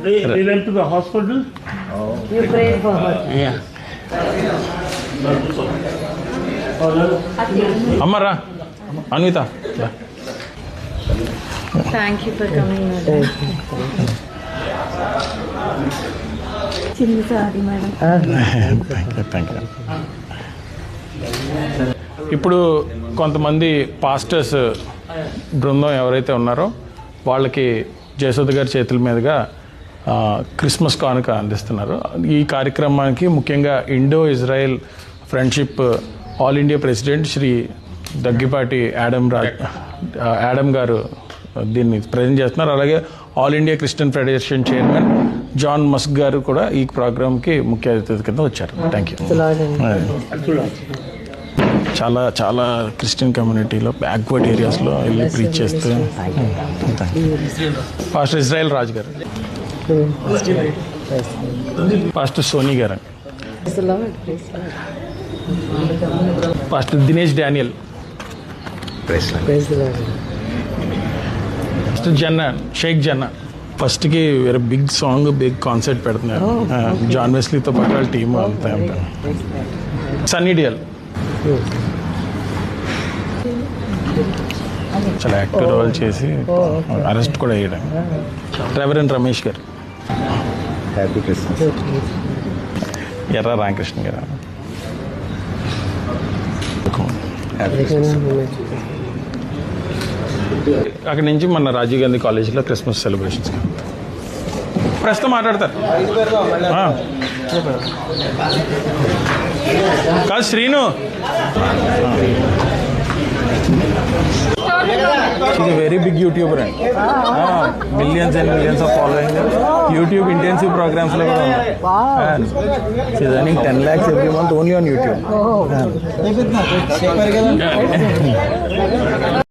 They went to the hospital. You prayed for her. Yeah. Amara, Anvita. Thank you for coming, madam. Sorry, madam. Thank you. ఇప్పుడు కొంతమంది pastors బృందం ఎవరైతే ఉన్నారో వాళ్ళకి జయసుధ గారి చేతుల మీదుగా క్రిస్మస్ కానుక అందిస్తున్నారు. ఈ కార్యక్రమానికి ముఖ్యంగా Indo Israel friendship all India president Shri Daggipati Adam గారు దీన్ని ప్రజెంట్ చేస్తున్నారు. అలాగే all India Christian federation chairman John Musk గారు కూడా ఈ ప్రోగ్రామ్కి ముఖ్య అతిథి కింద వచ్చారు. Thank you. చాలా చాలా క్రిస్టియన్ కమ్యూనిటీలో బ్యాక్వర్డ్ ఏరియాస్లో వెళ్ళి ప్రీచ్ చేస్తూ పాస్టర్ ఇజ్రాయెల్ రాజ్ గారు, పాస్టర్ సోనీ గారు, pastor Dinesh Daniel, pastor Janna Sheikh Janna. ఫస్ట్కి వేరే బిగ్ సాంగ్ బిగ్ కాన్సర్ట్ పెడుతున్నారు. జాన్ వెస్లీతో పాటు వాళ్ళ టీమ్ అంతా. సన్నీ డియల్ చాలా యాక్టివ్ రోల్ చేసి అరెస్ట్ కూడా అయ్యాడు. రెవరెండ్ రమేష్ గారు, హ్యాపీ క్రిస్మస్. ఎర్ర రామకృష్ణ గారు. అక్కడి నుంచి మన రాజీవ్ గాంధీ కాలేజీలో క్రిస్మస్ సెలబ్రేషన్స్ ప్రస్తుతం మాట్లాడతారు. కాదు Srinu, is very big YouTuber అండి. Millions and millions of following. YouTube intensive ప్రోగ్రామ్స్లో కూడా ఉంది. Running 10 lakhs every month only on YouTube.